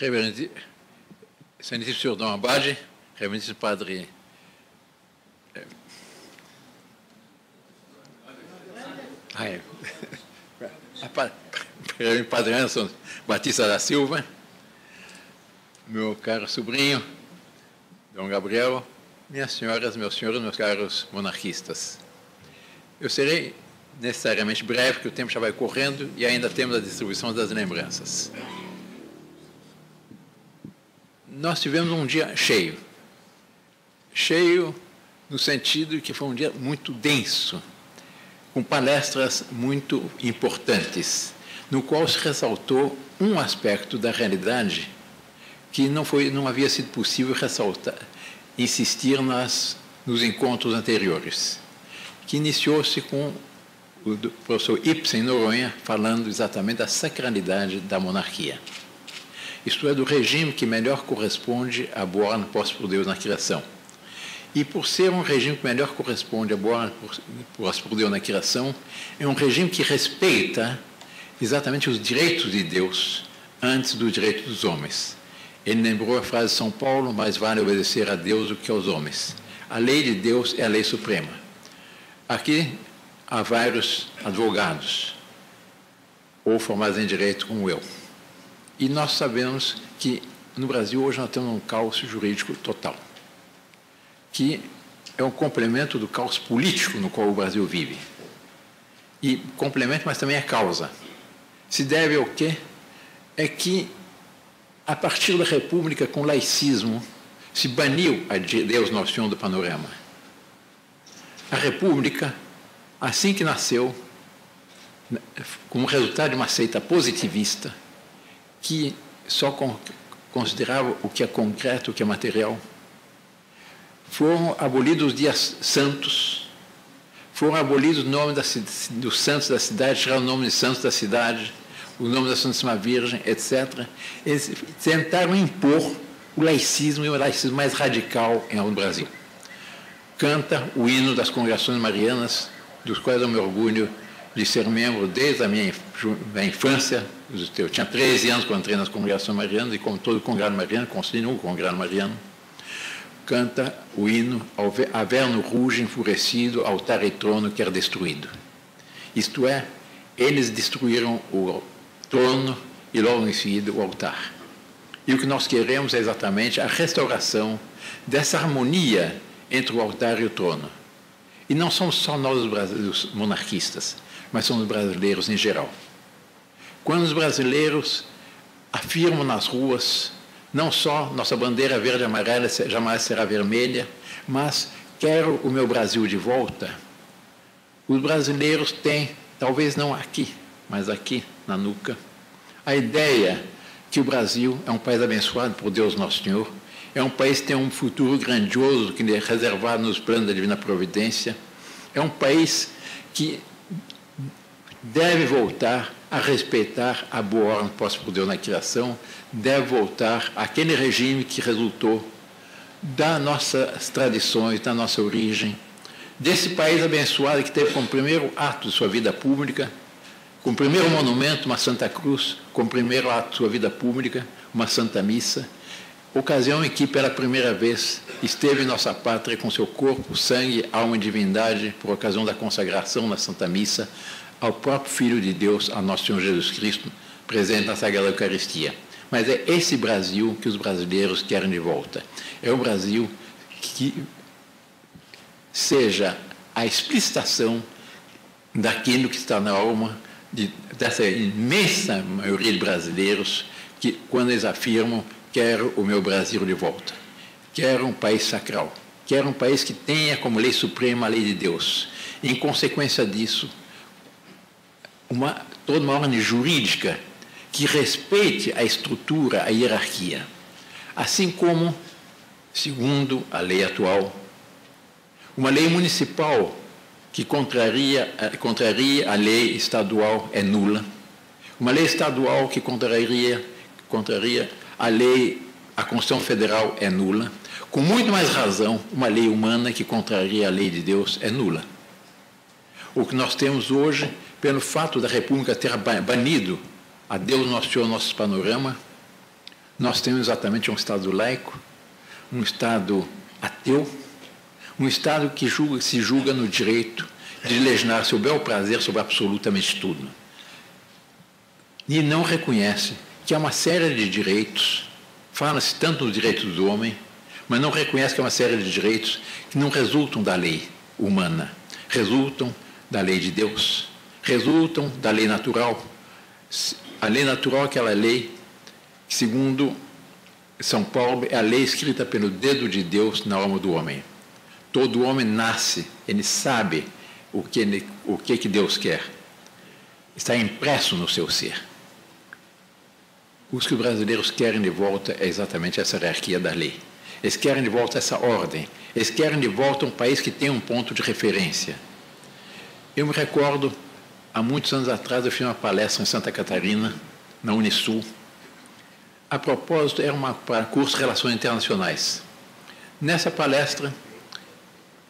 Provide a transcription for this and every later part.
Excelentíssimo senhor Dom Abade, reverendíssimo padre padre Anderson Batista da Silva, meu caro sobrinho, Dom Gabriel, minhas senhoras, meus senhores, meus caros monarquistas. Eu serei necessariamente breve, porque o tempo já vai correndo e ainda temos a distribuição das lembranças. Nós tivemos um dia cheio. Cheio no sentido de que foi um dia muito denso, com palestras muito importantes, no qual se ressaltou um aspecto da realidade que não havia sido possível ressaltar, insistir nos encontros anteriores, que iniciou-se com o professor Ibsen Noronha falando exatamente da sacralidade da monarquia. Isto é, do regime que melhor corresponde à boa ordem posta por Deus na criação. E por ser um regime que melhor corresponde à boa ordem posta por Deus na criação, é um regime que respeita exatamente os direitos de Deus antes dos direitos dos homens. Ele lembrou a frase de São Paulo: mais vale obedecer a Deus do que aos homens. A lei de Deus é a lei suprema. Aqui há vários advogados, ou formados em direito como eu. E nós sabemos que no Brasil hoje nós temos um caos jurídico total, que é um complemento do caos político no qual o Brasil vive. E complemento, mas também é causa. Se deve ao quê? É que, a partir da República, com o laicismo, se baniu a Deus Nosso Senhor do panorama. A República, assim que nasceu, como resultado de uma seita positivista, que só considerava o que é concreto, o que é material, foram abolidos os dias santos, foram abolidos o nome dos santos da cidade, tiraram o nome de santos da cidade, o nome da Santíssima Virgem, etc. Eles tentaram impor o laicismo, e o laicismo mais radical no Brasil. Canta o hino das congregações marianas, dos quais eu me orgulho de ser membro desde a minha infância. Eu tinha 13 anos quando entrei nas congregações marianas, e como todo congregado mariano, continuo congregado mariano, canta o hino: Averno ruge enfurecido, altar e trono quer destruído. Isto é, eles destruíram o trono e logo em seguida o altar. E o que nós queremos é exatamente a restauração dessa harmonia entre o altar e o trono. E não somos só nós os monarquistas, mas somos os brasileiros em geral. Quando os brasileiros afirmam nas ruas, não só nossa bandeira verde e amarela jamais será vermelha, mas quero o meu Brasil de volta, os brasileiros têm, talvez não aqui, mas aqui na nuca, a ideia que o Brasil é um país abençoado por Deus Nosso Senhor, é um país que tem um futuro grandioso que lhe é reservado nos planos da Divina Providência, é um país que deve voltar a respeitar a boa ordem posta por Deus na criação, deve voltar àquele regime que resultou das nossas tradições, da nossa origem, desse país abençoado que teve como primeiro ato de sua vida pública, como primeiro monumento, uma Santa Cruz, como primeiro ato de sua vida pública, uma Santa Missa, ocasião em que, pela primeira vez, esteve em nossa pátria com seu corpo, sangue, alma e divindade, por ocasião da consagração na Santa Missa, ao próprio Filho de Deus, a nosso Senhor Jesus Cristo, presente na Sagrada Eucaristia. Mas é esse Brasil que os brasileiros querem de volta. É um Brasil que seja a explicitação daquilo que está na alma dessa imensa maioria de brasileiros que, quando eles afirmam: quero o meu Brasil de volta, quero um país sacral, quero um país que tenha como lei suprema a lei de Deus. Em consequência disso, toda uma ordem jurídica que respeite a estrutura, a hierarquia. Assim como, segundo a lei atual, uma lei municipal que contraria a lei estadual é nula. Uma lei estadual que contraria a Constituição Federal é nula. Com muito mais razão, uma lei humana que contraria a lei de Deus é nula. O que nós temos hoje, pelo fato da República ter banido a Deus Nosso Senhor, nosso panorama, Nós temos exatamente um Estado laico, um Estado ateu, um Estado que se julga no direito de legislar seu bel prazer sobre absolutamente tudo. E não reconhece que há uma série de direitos, fala-se tanto dos direitos do homem, mas não reconhece que há uma série de direitos que não resultam da lei humana, resultam da lei de Deus, resultam da lei natural. A lei natural é aquela lei que, segundo São Paulo, é a lei escrita pelo dedo de Deus na alma do homem. Todo homem nasce, ele sabe o que Deus quer. Está impresso no seu ser. O que os brasileiros querem de volta é exatamente essa hierarquia da lei. Eles querem de volta essa ordem. Eles querem de volta um país que tem um ponto de referência. Eu me recordo, há muitos anos atrás, eu fiz uma palestra em Santa Catarina, na Unisul. A propósito, era um curso de Relações Internacionais. Nessa palestra,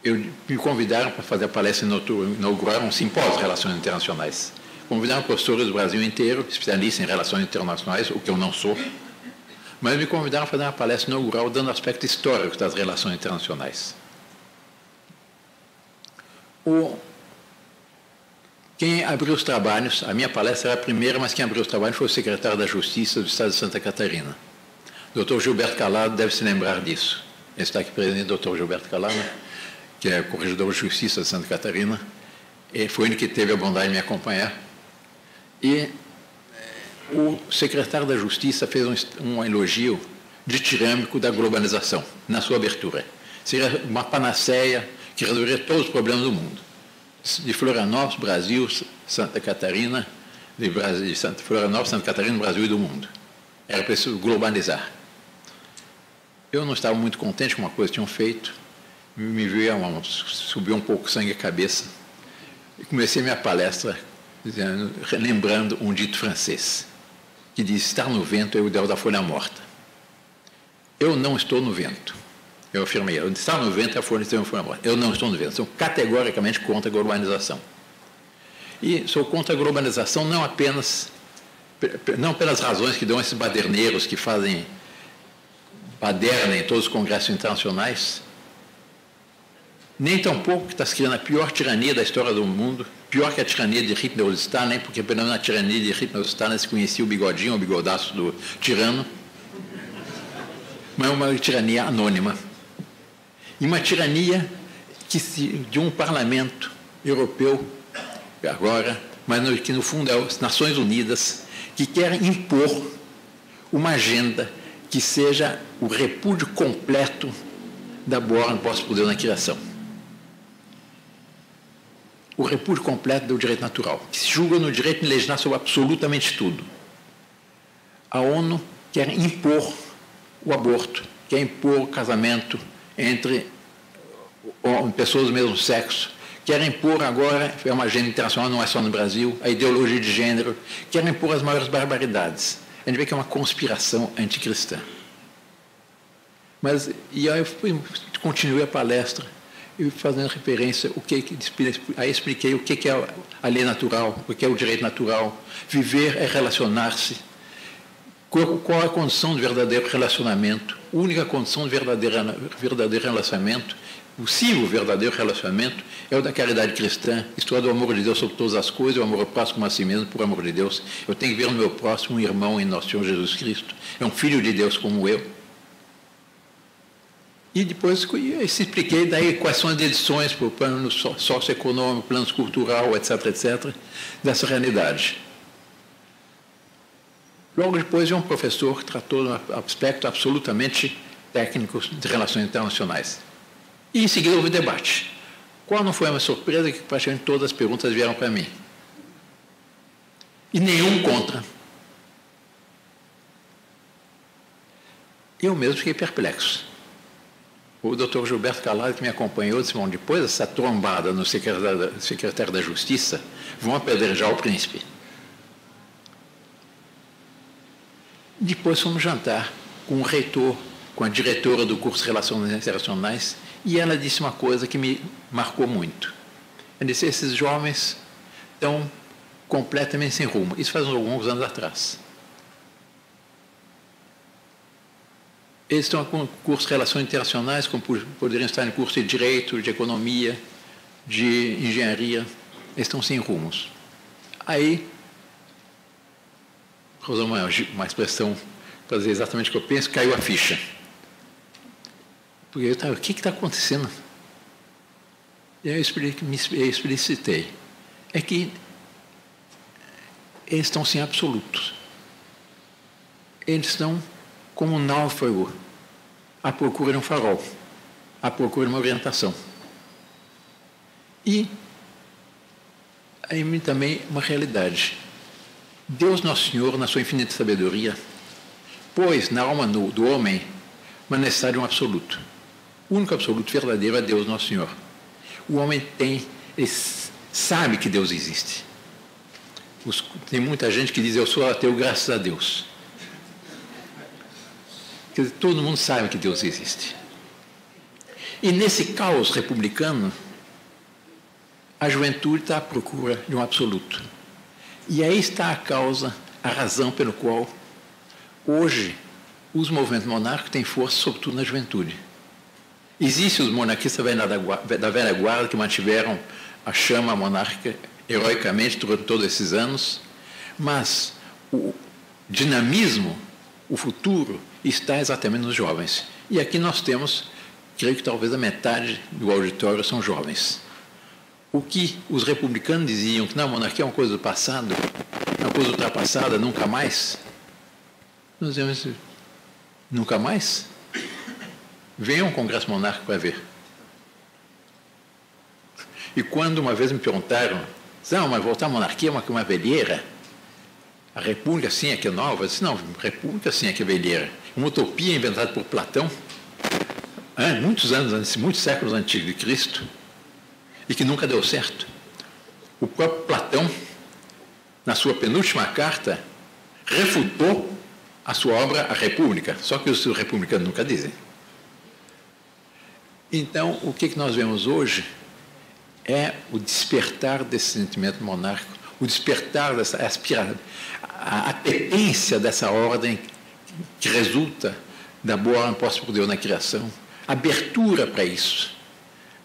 me convidaram para fazer a palestra inaugurar um simpósio de Relações Internacionais. Convidaram professores do Brasil inteiro, especialistas em Relações Internacionais, o que eu não sou, mas me convidaram a fazer uma palestra inaugural dando aspecto histórico das relações internacionais. Quem abriu os trabalhos, a minha palestra era a primeira, mas quem abriu os trabalhos foi o secretário da Justiça do Estado de Santa Catarina. O Dr. Gilberto Calado deve se lembrar disso. Ele está aqui presente, o Dr. Gilberto Calado, que é corregedor de Justiça de Santa Catarina. Ele foi ele que teve a bondade de me acompanhar. E o secretário da Justiça fez um elogio ditirâmico da globalização, na sua abertura. Seria uma panaceia que resolveria todos os problemas do mundo. De Florianópolis, Brasil, Santa Catarina, Florianópolis, Santa Catarina, Brasil e do mundo. Era preciso globalizar. Eu não estava muito contente com uma coisa que tinham feito, subiu um pouco o sangue à cabeça, e comecei minha palestra lembrando um dito francês, que diz: estar no vento é o ideal da folha morta. Eu não estou no vento. Eu afirmei, estar no vento é a folha morta. Eu não estou no vento. Sou categoricamente contra a globalização. E sou contra a globalização não pelas razões que dão esses baderneiros que fazem baderna em todos os congressos internacionais, nem tampouco que está se criando a pior tirania da história do mundo, pior que a tirania de Hitler ou de Stalin, porque pelo menos na tirania de Hitler ou de Stalin se conhecia o bigodinho, o bigodaço do tirano, mas é uma tirania anônima. E uma tirania de um parlamento europeu, agora, mas que no fundo é as Nações Unidas, que querem impor uma agenda que seja o repúdio completo da boa ordem pós-poder na criação. O repúdio completo do direito natural, que se julga no direito de legislar sobre absolutamente tudo. A ONU quer impor o aborto, quer impor o casamento entre pessoas do mesmo sexo, quer impor agora, é uma agenda internacional, não é só no Brasil, a ideologia de gênero, quer impor as maiores barbaridades. A gente vê que é uma conspiração anticristã. Mas, e aí eu continuei a palestra, fazendo referência, aí expliquei o que é a lei natural, o que é o direito natural. Viver é relacionar-se. Qual é a condição de verdadeiro relacionamento? A única condição de verdadeiro relacionamento, possível verdadeiro relacionamento, é o da caridade cristã, isto é, do amor de Deus sobre todas as coisas, o amor ao próximo como a si mesmo, por amor de Deus. Eu tenho que ver no meu próximo um irmão em nosso Senhor Jesus Cristo. É um filho de Deus como eu. E depois eu expliquei daí quais são as edições para o plano socioeconômico, plano cultural, etc., etc., dessa realidade. Logo depois, um professor que tratou de um aspecto absolutamente técnico de relações internacionais. E em seguida houve debate. Qual não foi uma surpresa que praticamente todas as perguntas vieram para mim? E nenhum contra. Eu mesmo fiquei perplexo. O Dr. Gilberto Calado, que me acompanhou, disse: bom, depois dessa trombada no secretário da Justiça, vão apedrejar o príncipe. Depois fomos jantar com o reitor, com a diretora do curso de Relações Internacionais, e ela disse uma coisa que me marcou muito. Ela disse: esses jovens estão completamente sem rumo. Isso faz alguns anos atrás. Eles estão com curso de Relações Internacionais, como poderiam estar em curso de Direito, de Economia, de Engenharia. Eles estão sem rumos. Aí, vou usar uma expressão para dizer exatamente o que eu penso, caiu a ficha. Porque eu estava, o que está acontecendo? E aí eu explicitei. É que eles estão sem absolutos. Eles estão como um náufrago à procura de um farol, à procura de uma orientação. E aí também uma realidade. Deus Nosso Senhor, na sua infinita sabedoria, pôs na alma do homem uma necessidade de um absoluto. O único absoluto verdadeiro é Deus Nosso Senhor. O homem sabe que Deus existe. Tem muita gente que diz, eu sou ateu graças a Deus. Quer dizer, todo mundo sabe que Deus existe. E nesse caos republicano, a juventude está à procura de um absoluto. E aí está a causa, a razão pelo qual, hoje, os movimentos monárquicos têm força, sobretudo na juventude. Existem os monarquistas da velha guarda que mantiveram a chama monárquica heroicamente durante todos esses anos, mas o dinamismo, o futuro, está exatamente nos jovens. E aqui nós temos, creio que talvez a metade do auditório são jovens. O que os republicanos diziam, que não, a monarquia é uma coisa do passado, uma coisa ultrapassada, nunca mais. Nós dizemos, nunca mais? Venha um congresso monárquico para ver. E quando uma vez me perguntaram, não, mas voltar à monarquia é uma velheira? A república sim é que é nova? Eu disse, não, a república sim é que é velheira. Uma utopia inventada por Platão, muitos anos antes, muitos séculos antes de Cristo, e que nunca deu certo. O próprio Platão, na sua penúltima carta, refutou a sua obra A República, só que os republicanos nunca dizem. Então, o que nós vemos hoje é o despertar desse sentimento monárquico, o despertar dessa aspiração, a apetência dessa ordem que resulta da boa ordem posta por Deus na criação, abertura para isso.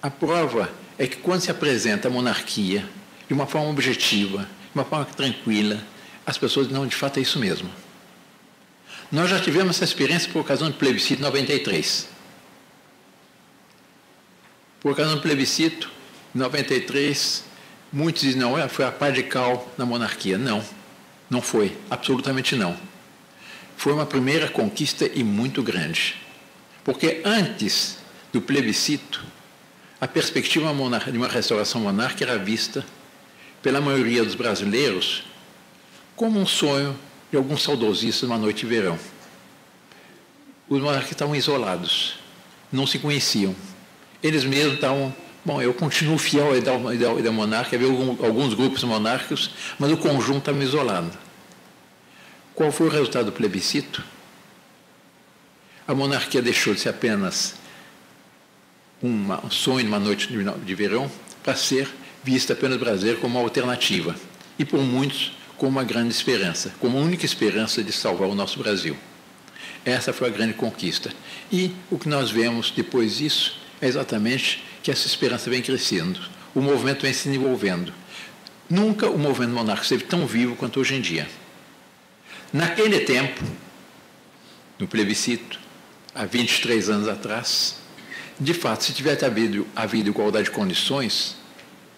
A prova é que quando se apresenta a monarquia de uma forma objetiva, de uma forma tranquila, as pessoas dizem, não, de fato é isso mesmo. Nós já tivemos essa experiência por ocasião do plebiscito 93. Por ocasião do plebiscito 93, muitos dizem, não, foi a pá de cal na monarquia. Não, não foi, absolutamente não. Foi uma primeira conquista e muito grande. Porque antes do plebiscito, a perspectiva de uma restauração monárquica era vista pela maioria dos brasileiros como um sonho de alguns saudosistas numa noite de verão. Os monarcas estavam isolados, não se conheciam. Eles mesmos estavam, bom, eu continuo fiel à ideia monárquica, havia alguns grupos monárquicos, mas o conjunto estava isolado. Qual foi o resultado do plebiscito? A monarquia deixou de ser apenas um sonho de uma noite de verão para ser vista apenas brasileira como uma alternativa e por muitos como uma grande esperança, como a única esperança de salvar o nosso Brasil. Essa foi a grande conquista. E o que nós vemos depois disso é exatamente que essa esperança vem crescendo, o movimento vem se desenvolvendo. Nunca o movimento monárquico esteve tão vivo quanto hoje em dia. Naquele tempo, no plebiscito, há 23 anos atrás, de fato, se tivesse havido igualdade de condições,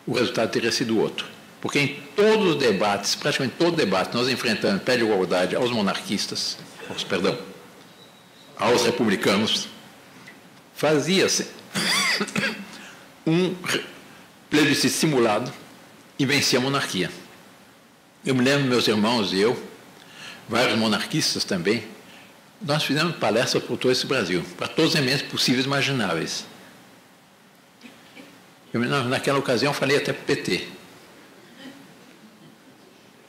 o resultado teria sido outro. Porque em todos os debates, praticamente todo debate, nós enfrentamos pé de igualdade aos monarquistas, aos republicanos, fazia-se um plebiscito simulado e vencia a monarquia. Eu me lembro, meus irmãos e eu, vários monarquistas também, nós fizemos palestras por todo esse Brasil, para todos os elementos possíveis e imagináveis. Eu, naquela ocasião, falei até para o PT.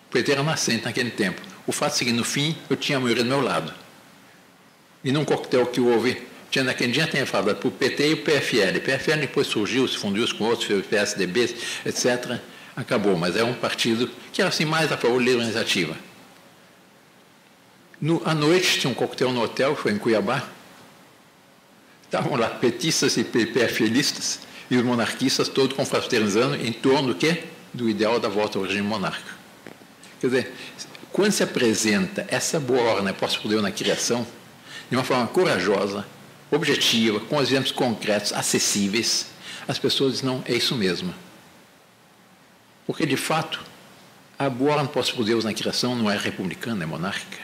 O PT era nascente naquele tempo. O fato é seguinte, no fim, eu tinha a maioria do meu lado. E num coquetel que houve, naquele dia tinha falado para o PT e o PFL. O PFL depois surgiu, se fundiu com outros, o PSDB, etc. Acabou, mas era um partido que era assim, mais a favor da livre iniciativa. À noite, tinha um coquetel no hotel, que foi em Cuiabá, Estavam lá petistas e PFListas e os monarquistas todos confraternizando em torno do quê? Do ideal da volta ao regime monárquico. Quer dizer, quando se apresenta essa boa ordem, posse por Deus na criação, de uma forma corajosa, objetiva, com exemplos concretos, acessíveis, as pessoas dizem, não, é isso mesmo. Porque, de fato, a boa ordem, posse por Deus na criação não é republicana, é monárquica.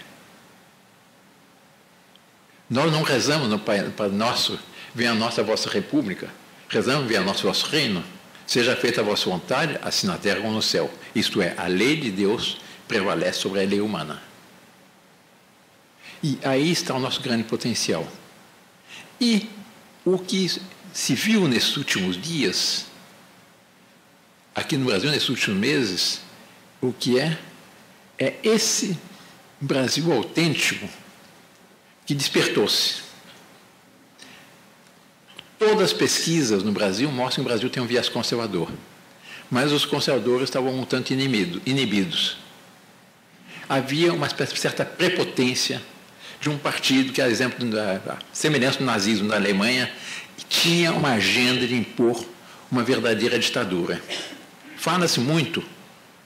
Nós não rezamos no Pai Nosso, venha a nossa vossa república, rezamos, venha a nosso vosso reino, seja feita a vossa vontade, assim na terra como no céu. Isto é, a lei de Deus prevalece sobre a lei humana. E aí está o nosso grande potencial. E o que se viu nesses últimos dias, aqui no Brasil, nesses últimos meses, o que é esse Brasil autêntico que despertou-se. Todas as pesquisas no Brasil mostram que o Brasil tem um viés conservador, mas os conservadores estavam um tanto inibidos. Havia uma certa prepotência de um partido que, a exemplo da semelhança do nazismo na Alemanha, tinha uma agenda de impor uma verdadeira ditadura. Fala-se muito,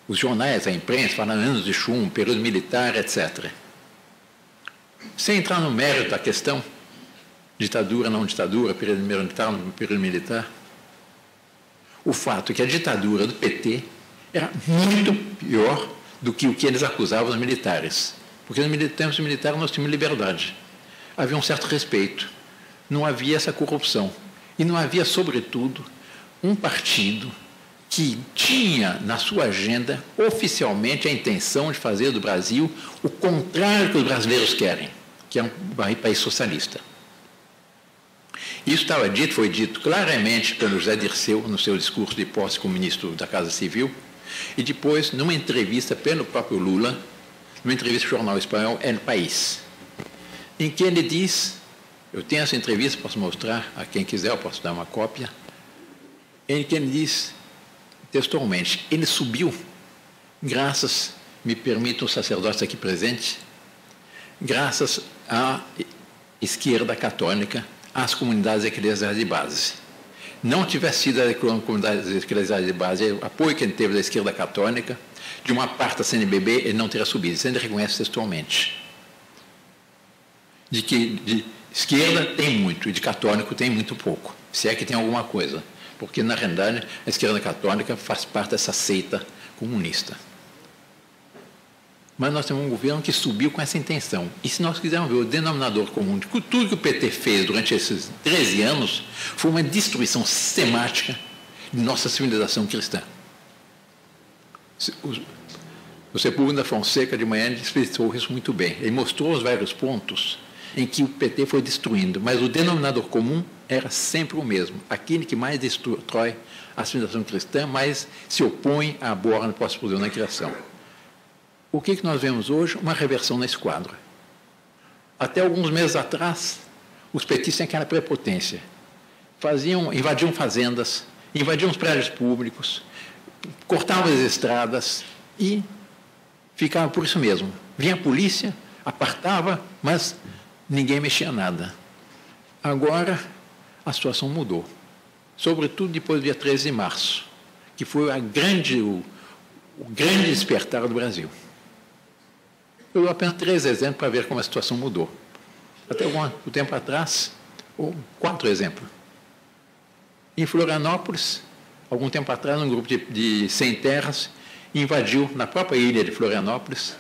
os jornais, a imprensa, falam anos de chumbo, período militar, etc. Sem entrar no mérito da questão, ditadura, não ditadura, período militar, não período militar, o fato é que a ditadura do PT era muito pior do que o que eles acusavam os militares. Porque nos tempos militares nós tínhamos liberdade. Havia um certo respeito. Não havia essa corrupção. E não havia, sobretudo, um partido que tinha na sua agenda oficialmente a intenção de fazer do Brasil o contrário que os brasileiros querem, que é um país socialista. Isso estava dito, foi dito claramente pelo José Dirceu no seu discurso de posse como ministro da Casa Civil, e depois, numa entrevista pelo próprio Lula, numa entrevista ao jornal espanhol El País, em que ele diz, eu tenho essa entrevista, posso mostrar a quem quiser, eu posso dar uma cópia, em que ele diz, textualmente, ele subiu, graças, me permitam os sacerdotes aqui presentes, graças à esquerda católica, às comunidades eclesiais de base. Não tivesse sido a comunidade eclesiais de base, o apoio que ele teve da esquerda católica, de uma parte da CNBB, ele não teria subido. Isso ele reconhece textualmente. De que de esquerda tem muito, e de católico tem muito pouco. Se é que tem alguma coisa. Porque, na realidade, a esquerda católica faz parte dessa seita comunista. Mas nós temos um governo que subiu com essa intenção. E se nós quisermos ver o denominador comum de tudo que o PT fez durante esses 13 anos, foi uma destruição sistemática de nossa civilização cristã. O Sepúlveda da Fonseca, de manhã, expressou isso muito bem. Ele mostrou os vários pontos em que o PT foi destruindo, mas o denominador comum era sempre o mesmo. Aquele que mais destrói a civilização cristã, mais se opõe à boa ordem posta por Deus na criação. O que nós vemos hoje? Uma reversão nesse quadro. Até alguns meses atrás, os petistas têm aquela prepotência. Invadiam fazendas, invadiam os prédios públicos, cortavam as estradas e ficavam por isso mesmo. Vinha a polícia, apartava, mas ninguém mexia nada. Agora, a situação mudou. Sobretudo depois do dia 13 de março, que foi o grande despertar do Brasil. Eu dou apenas 3 exemplos para ver como a situação mudou. Até algum tempo atrás, 4 exemplos. Em Florianópolis, algum tempo atrás, um grupo de sem terras invadiu na própria ilha de Florianópolis,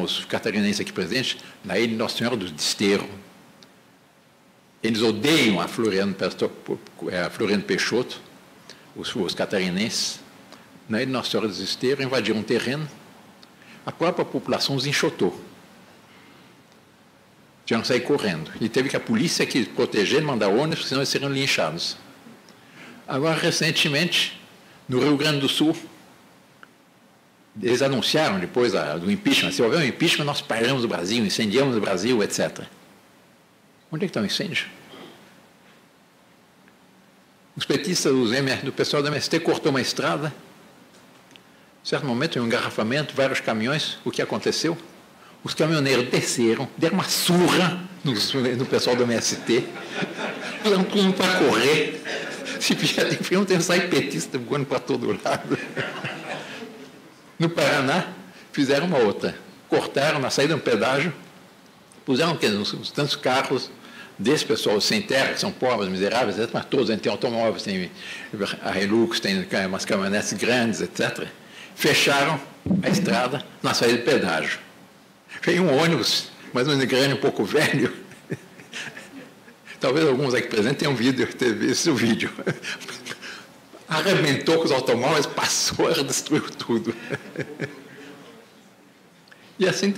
os catarinenses aqui presentes, na ilha de Nossa Senhora do Desterro. Eles odeiam a Floriano Peixoto, os catarinenses. Na ilha de Nossa Senhora do Desterro, invadiram um terreno. A própria população os enxotou. Tinham que sair correndo. E teve que a polícia que proteger, mandar ônibus, senão eles seriam linchados. Agora, recentemente, no Rio Grande do Sul, eles anunciaram, depois do impeachment, se houver um impeachment, nós paramos o Brasil, incendiamos o Brasil, etc. Onde é que está o incêndio? Os petistas do pessoal do MST cortou uma estrada. Em certo momento, em um engarrafamento, vários caminhões, o que aconteceu? Os caminhoneiros desceram, deram uma surra no pessoal do MST, puseram todo mundo para correr. Se não tem sair petista voando para todo lado. No Paraná, fizeram uma outra. Cortaram na saída do pedágio, puseram uns tantos carros desse pessoal sem terra, que são pobres, miseráveis, etc., mas todos têm automóveis, tem a Hilux, tem umas caminhonetes grandes, etc. Fecharam a estrada na saída do pedágio. Veio um ônibus, mas um grande, um pouco velho. Talvez alguns aqui presentes tenham ter visto o vídeo. Arrebentou com os automóveis, passou, destruiu tudo. E assim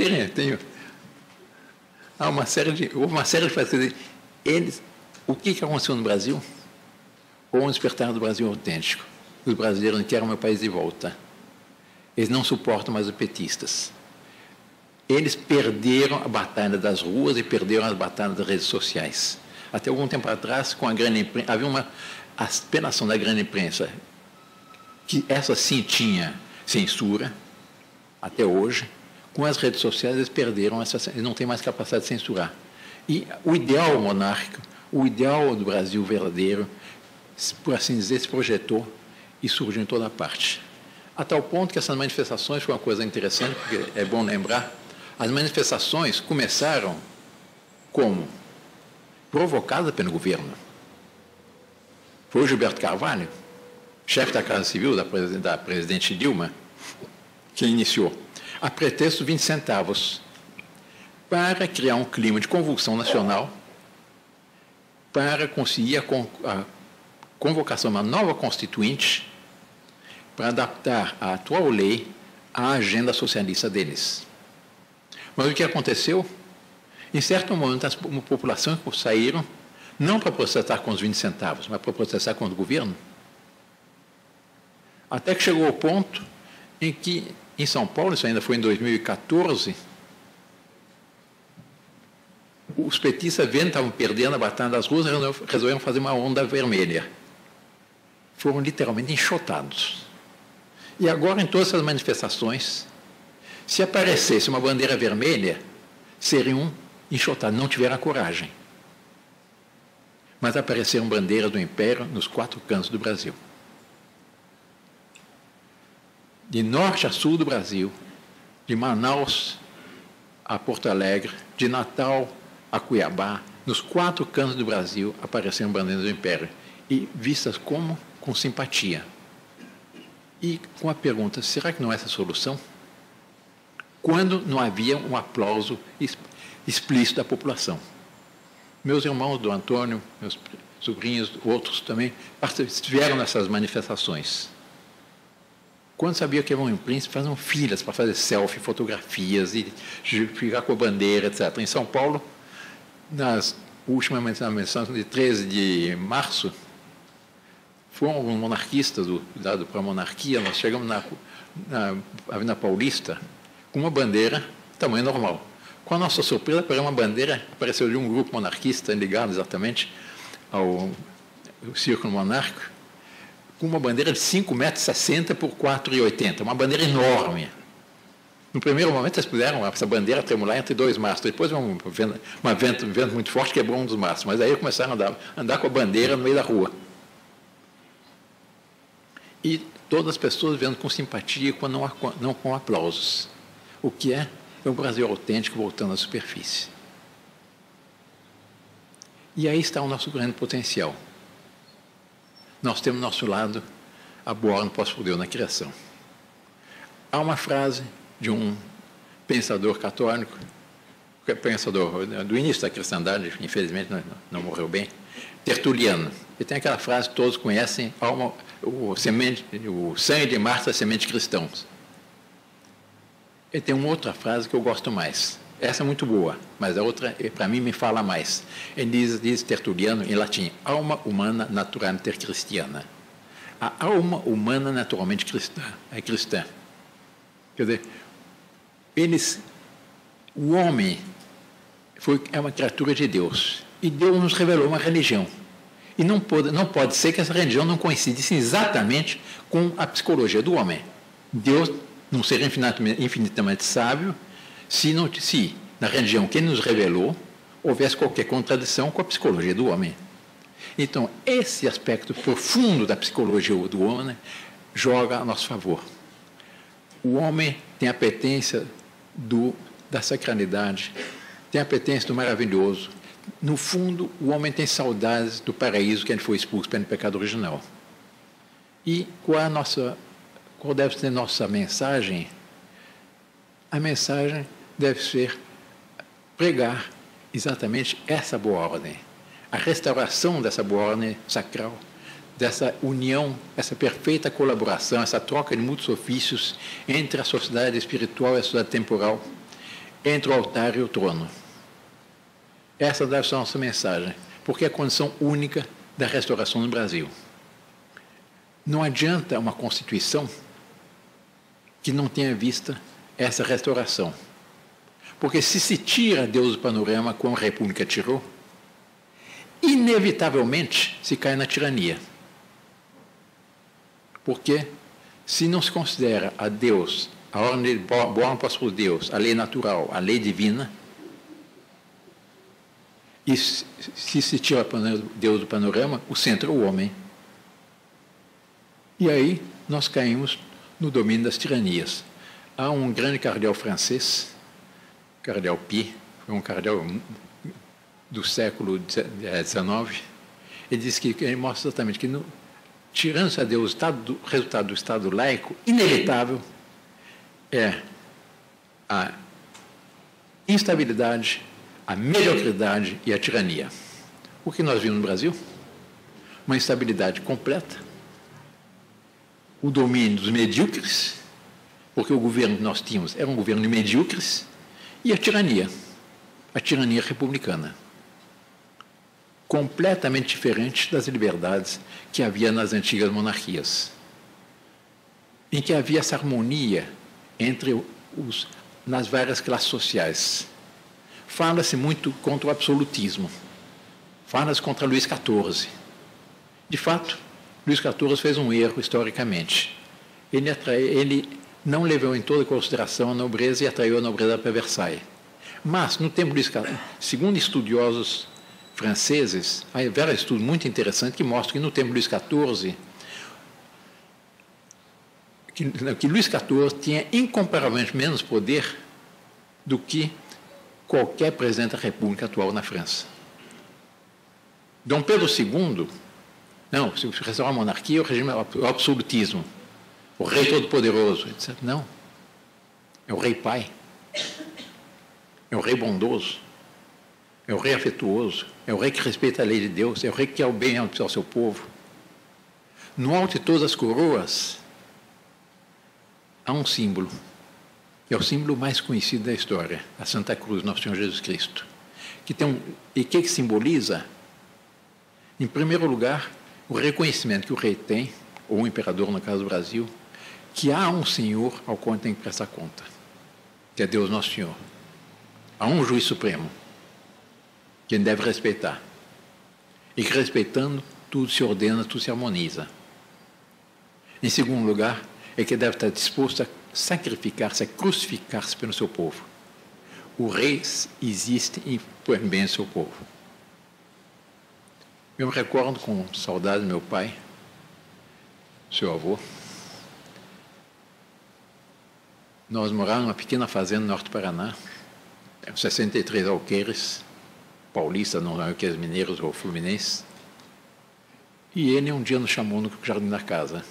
há houve uma série de fatores. O que aconteceu no Brasil? Houve um despertar do Brasil autêntico. Os brasileiros não querem o meu país de volta. Eles não suportam mais os petistas. Eles perderam a batalha das ruas e perderam a batalha das redes sociais. Até algum tempo atrás, com a grande imprensa, havia uma apenação da grande imprensa, que essa sim tinha censura, até hoje. Com as redes sociais, eles perderam eles não têm mais capacidade de censurar. E o ideal monárquico, o ideal do Brasil verdadeiro, por assim dizer, se projetou e surgiu em toda parte. A tal ponto que essas manifestações foi uma coisa interessante, porque é bom lembrar, as manifestações começaram como? Provocadas pelo governo. Foi o Gilberto Carvalho, chefe da Casa Civil, da presidente Dilma, que iniciou, a pretexto de 20 centavos, para criar um clima de convulsão nacional, para conseguir a convocação de uma nova constituinte, para adaptar a atual lei à agenda socialista deles. Mas o que aconteceu? Em certo momento, as populações saíram, não para protestar com os 20 centavos, mas para protestar contra o governo. Até que chegou o ponto em que, em São Paulo, isso ainda foi em 2014, os petistas, vendo que estavam perdendo a batalha das ruas, resolveram fazer uma onda vermelha. Foram literalmente enxotados. E agora, em todas essas manifestações, se aparecesse uma bandeira vermelha, seriam enxotados, não tiveram a coragem. Mas apareceram bandeiras do Império nos 4 cantos do Brasil. De norte a sul do Brasil, de Manaus a Porto Alegre, de Natal a Cuiabá, nos 4 cantos do Brasil apareceram bandeiras do Império, e vistas como? Com simpatia. E com a pergunta, será que não é essa a solução? Quando não havia um aplauso explícito da população. Meus irmãos do Antônio, meus sobrinhos, outros também, estiveram nessas manifestações. Quando sabia que era um príncipe, faziam filas para fazer selfie, fotografias, e ficar com a bandeira, etc. Em São Paulo, nas últimas manifestações de 13 de março, foram alguns monarquistas do lado para a monarquia, nós chegamos na Avenida Paulista com uma bandeira tamanho normal. Com a nossa surpresa, pegamos uma bandeira, apareceu de um grupo monarquista ligado exatamente ao Círculo Monárquico, com uma bandeira de 5,60 metros por 4,80, uma bandeira enorme. No primeiro momento, eles puderam essa bandeira tremular entre 2 mastros. Depois, um vento muito forte quebrou um dos mastros. Mas aí começaram a andar com a bandeira no meio da rua. E todas as pessoas vendo com simpatia, não com aplausos. O que é o Brasil autêntico voltando à superfície. E aí está o nosso grande potencial. Nós temos ao nosso lado a boa no pós-Deus na criação. Há uma frase de um pensador católico, pensador do início da cristandade, infelizmente não morreu bem, Tertuliano. E tem aquela frase que todos conhecem, o sangue de Marte é semente de cristãos. E tem uma outra frase que eu gosto mais. Essa é muito boa, mas a outra, para mim, me fala mais. Ele diz Tertuliano, em latim, alma humana naturalmente cristiana. A alma humana naturalmente cristã, é cristã. Quer dizer, o homem é uma criatura de Deus. E Deus nos revelou uma religião. E não pode ser que essa religião não coincidisse exatamente com a psicologia do homem. Deus, num ser infinitamente sábio, se na religião que nos revelou houvesse qualquer contradição com a psicologia do homem. Então, esse aspecto profundo da psicologia do homem joga a nosso favor. O homem tem a apetência da sacralidade, tem a apetência do maravilhoso. No fundo, o homem tem saudades do paraíso que ele foi expulso pelo pecado original. E qual deve ser nossa mensagem? A mensagem deve ser pregar exatamente essa boa ordem, a restauração dessa boa ordem sacral, dessa união, essa perfeita colaboração, essa troca de mútuos ofícios entre a sociedade espiritual e a sociedade temporal, entre o altar e o trono. Essa deve ser a nossa mensagem, porque é a condição única da restauração no Brasil. Não adianta uma Constituição que não tenha vista essa restauração. Porque se tira Deus do panorama como a República tirou, inevitavelmente se cai na tirania. Porque se não se considera a Deus, a ordem de boa posta por Deus, a lei natural, a lei divina, e se tira Deus do panorama, o centro é o homem. E aí nós caímos no domínio das tiranias. Há um grande cardeal francês, Cardeal Pie, foi um cardeal do século XIX, ele diz que ele mostra exatamente que, tirando-se a Deus o resultado do Estado laico, inevitável é a instabilidade, a mediocridade e a tirania. O que nós vimos no Brasil? Uma instabilidade completa, o domínio dos medíocres, porque o governo que nós tínhamos era um governo de medíocres, e a tirania republicana, completamente diferente das liberdades que havia nas antigas monarquias, em que havia essa harmonia nas várias classes sociais. Fala-se muito contra o absolutismo, fala-se contra Luís XIV. De fato, Luís XIV fez um erro historicamente. Ele não levou em toda consideração a nobreza e atraiu a nobreza para Versailles. Mas, no tempo de Luís XIV, segundo estudiosos franceses, há vários estudos muito interessantes que mostram que no tempo de Luís XIV, que Luís XIV tinha incomparavelmente menos poder do que qualquer presidente da República atual na França. Dom Pedro II, não, se restaurar a monarquia, o regime é o absolutismo, o rei todo-poderoso, etc. Não. É o rei pai. É o rei bondoso. É o rei afetuoso. É o rei que respeita a lei de Deus. É o rei que quer o bem ao seu povo. No alto de todas as coroas, há um símbolo, que é o símbolo mais conhecido da história, a Santa Cruz, Nosso Senhor Jesus Cristo. E que simboliza, em primeiro lugar, o reconhecimento que o rei tem, ou o imperador, no caso do Brasil, que há um Senhor ao qual tem que prestar conta, que é Deus Nosso Senhor. Há um juiz supremo, que ele deve respeitar. E que, respeitando, tudo se ordena, tudo se harmoniza. Em segundo lugar, é que deve estar disposto a sacrificar-se, a crucificar-se pelo seu povo. O rei existe em bem do seu povo. Eu me recordo com saudade do meu pai, seu avô. Nós morávamos numa pequena fazenda no norte do Paraná, 63 alqueires, paulistas, não alqueires mineiros ou fluminenses. E ele um dia nos chamou no jardim da casa,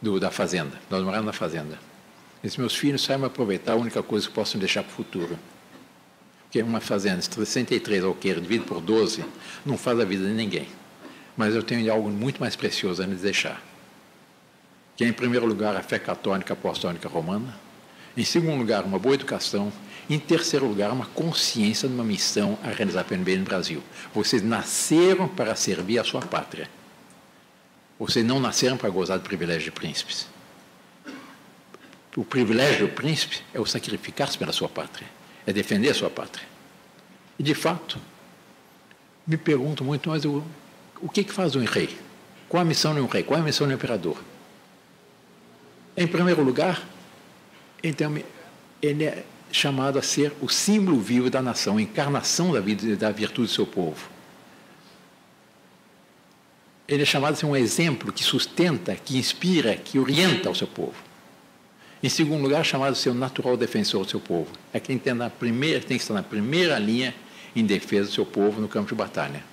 da fazenda. Nós morávamos na fazenda. Ele disse: meus filhos, saibam aproveitar a única coisa que possam deixar para o futuro. Porque uma fazenda de 63 alqueires, dividido por 12, não faz a vida de ninguém. Mas eu tenho algo muito mais precioso a lhes deixar. Que é, em primeiro lugar, a fé católica apostólica romana. Em segundo lugar, uma boa educação. Em terceiro lugar, uma consciência de uma missão a realizar pelo bem no Brasil. Vocês nasceram para servir a sua pátria. Vocês não nasceram para gozar do privilégio de príncipes. O privilégio do príncipe é o sacrificar-se pela sua pátria, é defender a sua pátria. E, de fato, me pergunto muito, mas o que faz um rei? Qual a missão de um rei? Qual a missão do imperador? Em primeiro lugar, então, ele chamado a ser o símbolo vivo da nação, a encarnação da vida e da virtude do seu povo. Ele é chamado a ser um exemplo que sustenta, que inspira, que orienta o seu povo. Em segundo lugar, é chamado a ser o natural defensor do seu povo. É quem tem que estar na primeira linha em defesa do seu povo no campo de batalha.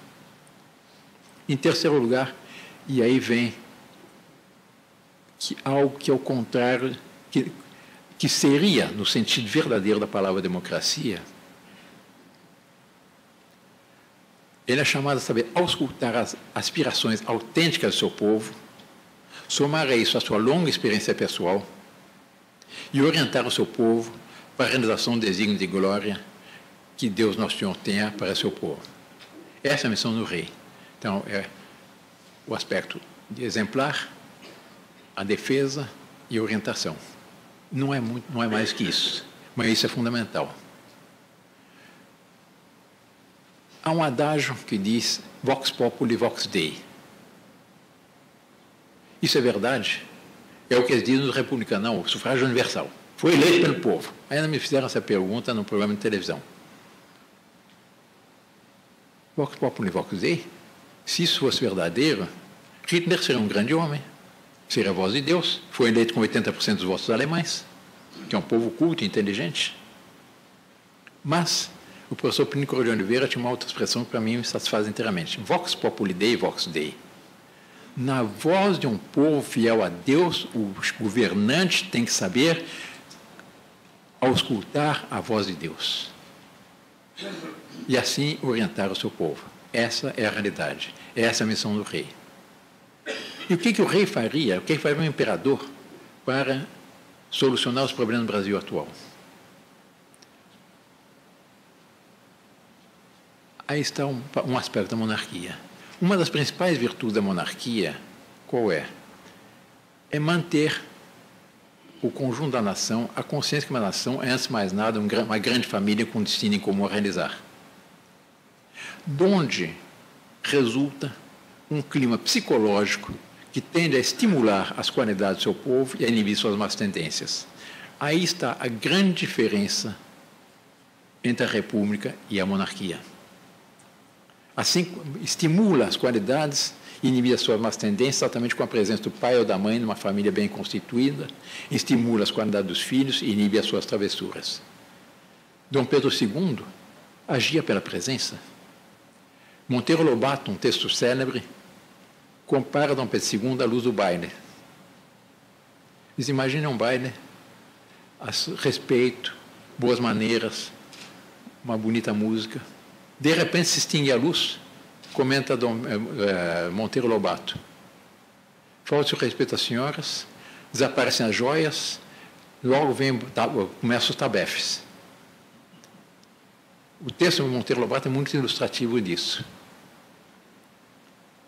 Em terceiro lugar, e aí vem algo que é o contrário, que seria, no sentido verdadeiro da palavra democracia, ele é chamado a saber auscultar as aspirações autênticas do seu povo, somar a isso a sua longa experiência pessoal e orientar o seu povo para a realização do desígnio de glória que Deus Nosso Senhor tenha para seu povo. Essa é a missão do rei. Então, é o aspecto de exemplar, a defesa e a orientação. Não é mais que isso, mas isso é fundamental. Há um adágio que diz vox populi, vox dei. Isso é verdade? É o que eles dizem no republicano, não, o sufrágio universal. Foi eleito pelo povo. Ainda me fizeram essa pergunta num programa de televisão. Vox populi, vox dei? Se isso fosse verdadeiro, Hitler seria um grande homem, seria a voz de Deus, foi eleito com 80% dos votos alemães, que é um povo culto e inteligente. Mas o professor Plínio Correia de Oliveira tinha uma outra expressão que para mim me satisfaz inteiramente. Vox populi dei, vox dei. Na voz de um povo fiel a Deus, o governante tem que saber auscultar a voz de Deus. E assim orientar o seu povo. Essa é a realidade. Essa é a missão do rei. E o que o rei faria, o que faria o imperador para solucionar os problemas do Brasil atual? Aí está um aspecto da monarquia. Uma das principais virtudes da monarquia, qual é? É manter o conjunto da nação, a consciência que uma nação é, antes de mais nada, uma grande família com destino em comum a realizar. Donde resulta um clima psicológico que tende a estimular as qualidades do seu povo e a inibir suas más tendências. Aí está a grande diferença entre a república e a monarquia. Assim, estimula as qualidades e inibe as suas más tendências, exatamente com a presença do pai ou da mãe numa família bem constituída, estimula as qualidades dos filhos e inibe as suas travessuras. Dom Pedro II agia pela presença. Monteiro Lobato, um texto célebre, compara Dom Pedro II à luz do baile. Diz, imagine um baile, respeito, boas maneiras, uma bonita música. De repente se extingue a luz, comenta Monteiro Lobato. Falta-se o respeito às senhoras, desaparecem as joias, logo começam os tabefes. O texto de Monteiro Lobato é muito ilustrativo disso.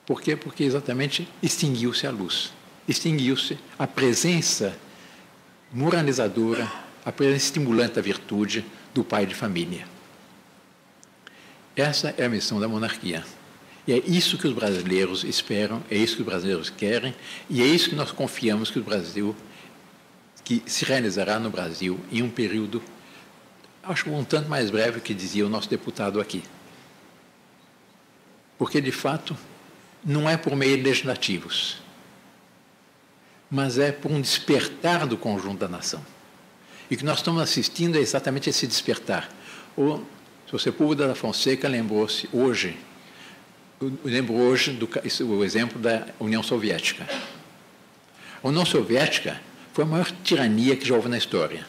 Por quê? Porque exatamente extinguiu-se a luz. Extinguiu-se a presença moralizadora, a presença estimulante da virtude do pai de família. Essa é a missão da monarquia. E é isso que os brasileiros esperam, é isso que os brasileiros querem, e é isso que nós confiamos que se realizará no Brasil em um período, acho um tanto mais breve que dizia o nosso deputado aqui. Porque, de fato, não é por meio de legislativos, mas é por um despertar do conjunto da nação. E o que nós estamos assistindo é exatamente esse despertar. O Sepúlveda da Fonseca lembrou-se hoje do exemplo da União Soviética. A União Soviética foi a maior tirania que já houve na história.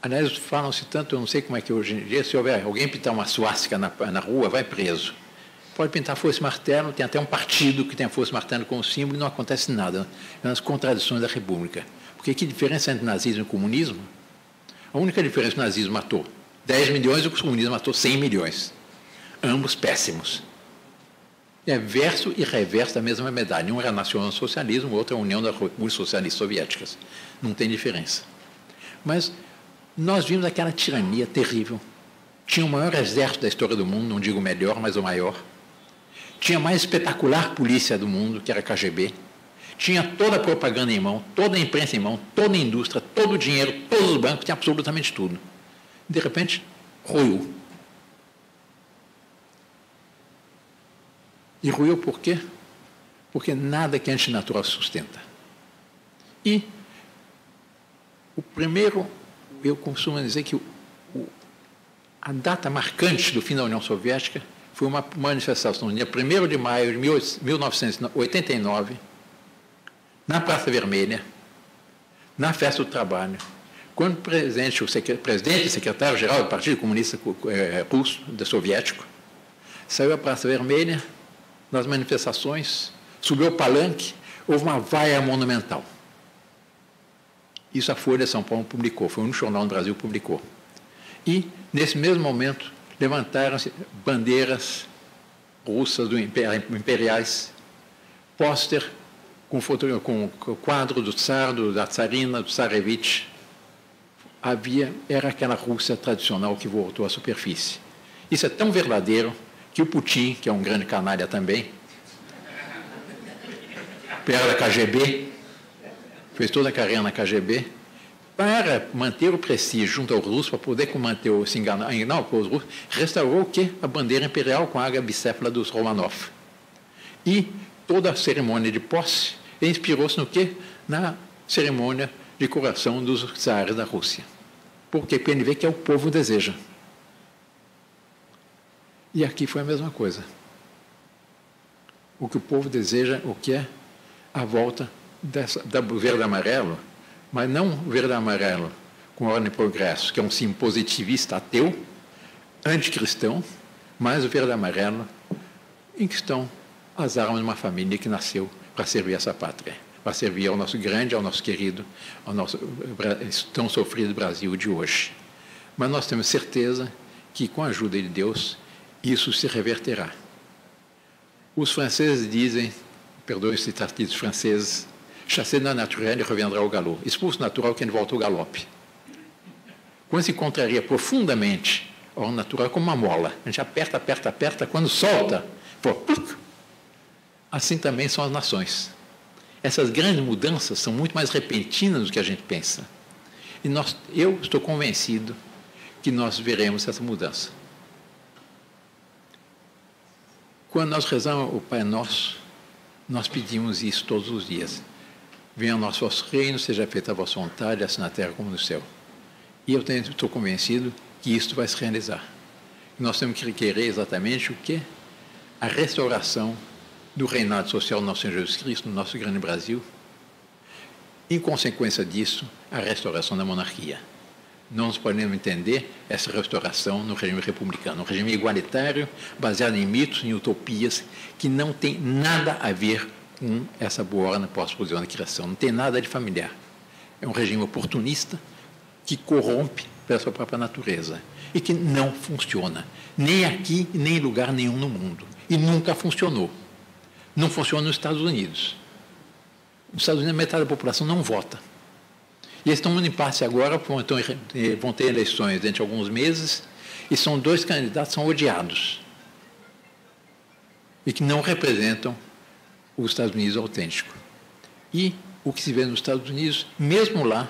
Aliás, falam-se tanto, eu não sei como é que hoje em dia, se houver alguém pintar uma suástica na rua, vai preso. Pode pintar foice e martelo, tem até um partido que tem a foice e martelo como símbolo e não acontece nada. É as contradições da República. Porque que diferença entre nazismo e comunismo? A única diferença é que o nazismo matou 10 milhões e o comunismo matou 100 milhões. Ambos péssimos. É verso e reverso da mesma medalha. Um era nacional-socialismo, o outro é a União das Repúblicas Socialistas Soviéticas. Não tem diferença. Mas nós vimos aquela tirania terrível. Tinha o maior exército da história do mundo, não digo o melhor, mas o maior. Tinha a mais espetacular polícia do mundo, que era a KGB. tinha toda a propaganda em mão, toda a imprensa em mão, toda a indústria, todo o dinheiro, todos os bancos, tinha absolutamente tudo. De repente, ruiu. E ruiu por quê? Porque nada que é antinatural sustenta. E o primeiro, eu costumo dizer que a data marcante do fim da União Soviética foi uma manifestação no dia 1º de maio de 1989, na Praça Vermelha, na Festa do Trabalho, quando o presidente e secretário-geral do Partido Comunista Russo, soviético, saiu à Praça Vermelha, nas manifestações, subiu ao palanque, houve uma vaia monumental. Isso a Folha de São Paulo publicou, foi um jornal no Brasil que publicou. E, nesse mesmo momento, levantaram-se bandeiras russas imperiais, pôster com quadro do Tsar, da Tsarina, do Tsarevich. Era aquela Rússia tradicional que voltou à superfície. Isso é tão verdadeiro que o Putin, que é um grande canalha também, era da KGB, fez toda a carreira na KGB, para manter o prestígio junto aos russos, para poder manter se enganar os russos, restaurou o quê? A bandeira imperial com a águia bicéfala dos Romanov. E toda a cerimônia de posse inspirou-se no quê? Na cerimônia de coroação dos czares da Rússia. Porque ele vê que é o povo deseja. E aqui foi a mesma coisa. O que o povo deseja, o que é? A volta do verde-amarelo, mas não o verde-amarelo com ordem e progresso, que é um símbolo positivista ateu, anticristão, mas o verde-amarelo em que estão as armas de uma família que nasceu para servir essa pátria, para servir ao nosso grande, ao nosso querido, ao nosso tão sofrido Brasil de hoje. Mas nós temos certeza que, com a ajuda de Deus, isso se reverterá. Os franceses dizem, perdoe os citartistas franceses, chassé non naturel e reviendra ao galop. Expulso natural que ele volta ao galope. Quando se encontraria profundamente ao natural como uma mola, a gente aperta, aperta, aperta, quando solta, assim também são as nações. Essas grandes mudanças são muito mais repentinas do que a gente pensa. E eu estou convencido que nós veremos essa mudança. Quando nós rezamos o Pai Nosso, nós pedimos isso todos os dias. Venha o nosso reino, seja feita a vossa vontade, assim na terra como no céu. E eu estou convencido que isso vai se realizar. Nós temos que querer exatamente o quê? A restauração do reinado social do nosso Senhor Jesus Cristo, no nosso grande Brasil. Em consequência disso, a restauração da monarquia. Não nos podemos entender essa restauração no regime republicano, um regime igualitário, baseado em mitos, em utopias, que não tem nada a ver com essa boa ordem pós-explosão da criação, não tem nada de familiar. É um regime oportunista que corrompe pela sua própria natureza e que não funciona, nem aqui, nem em lugar nenhum no mundo. E nunca funcionou. Não funciona nos Estados Unidos. Nos Estados Unidos, metade da população não vota. E eles estão no impasse agora, vão ter eleições dentro de alguns meses, e são 2 candidatos que são odiados. E que não representam os Estados Unidos autêntico. E o que se vê nos Estados Unidos, mesmo lá,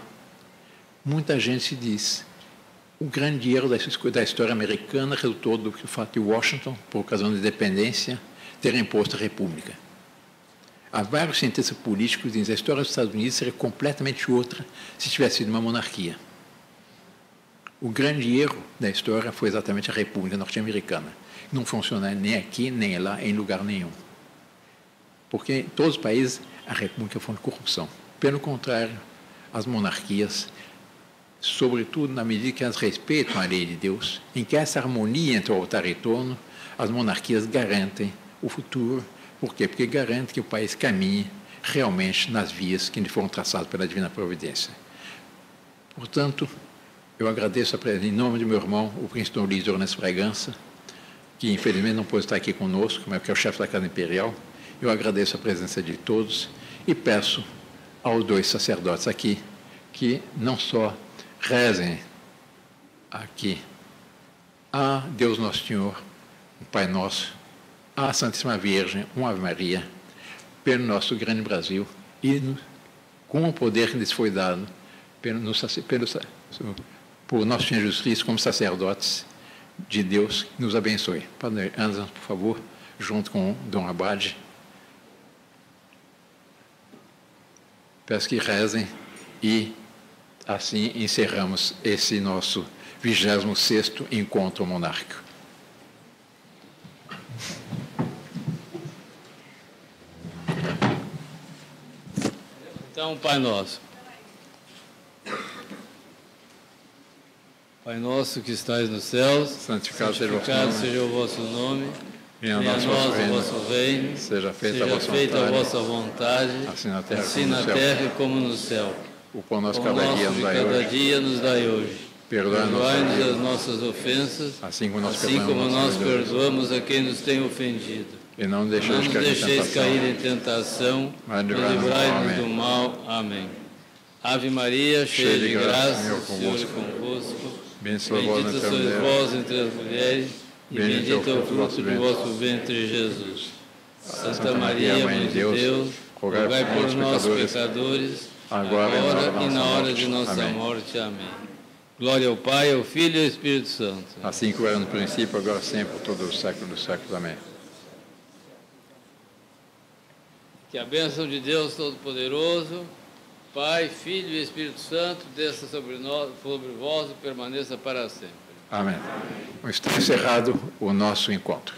muita gente se diz, o grande erro da história americana resultou do fato de Washington, por ocasião da independência, ter imposto a república. Há vários cientistas políticos que dizem que a história dos Estados Unidos seria completamente outra se tivesse sido uma monarquia. O grande erro da história foi exatamente a República Norte-Americana. Não funciona nem aqui, nem lá, em lugar nenhum. Porque em todos os países a República foi de corrupção. Pelo contrário, as monarquias, sobretudo na medida que elas respeitam a lei de Deus, em que essa harmonia entre o altar e o trono, as monarquias garantem o futuro. Por quê? Porque garante que o país caminhe realmente nas vias que lhe foram traçadas pela Divina Providência. Portanto, eu agradeço em nome de meu irmão, o príncipe Dom Luís de Orleans Bragança, que infelizmente não pôde estar aqui conosco, mas que é o chefe da Casa Imperial. Eu agradeço a presença de todos e peço aos 2 sacerdotes aqui que não só rezem aqui a Deus Nosso Senhor, o Pai Nosso, a Santíssima Virgem, uma Ave Maria, pelo nosso grande Brasil e com o poder que lhes foi dado por nosso Senhor Jesus Cristo como sacerdotes de Deus, nos abençoe. Padre Anderson, por favor, junto com Dom Abade. Peço que rezem e assim encerramos esse nosso 26º encontro monárquico. Então, Pai Nosso. Pai Nosso que estais nos céus, santificado seja o vosso nome. Venha a nós o vosso reino, seja feita a vossa vontade, assim na terra como no céu. O pão nosso de cada dia nos dai hoje. Perdoai-nos as nossas ofensas, assim como nós perdoamos a quem nos tem ofendido. E não deixeis cair em tentação, mas livrai-nos do mal. Amém. Ave Maria, cheia de graça, o Senhor é convosco. Bendita sois vós entre as mulheres, e bendito é o fruto do vosso ventre, Jesus. Santa Maria, Mãe de Deus, rogai por nós, pecadores, agora e na hora de nossa morte. Amém. Glória ao Pai, ao Filho e ao Espírito Santo. Assim como era no princípio, agora sempre, por todos os séculos dos séculos. Amém. Que a bênção de Deus Todo-Poderoso, Pai, Filho e Espírito Santo, desça sobre vós e permaneça para sempre. Amém. Está encerrado o nosso encontro.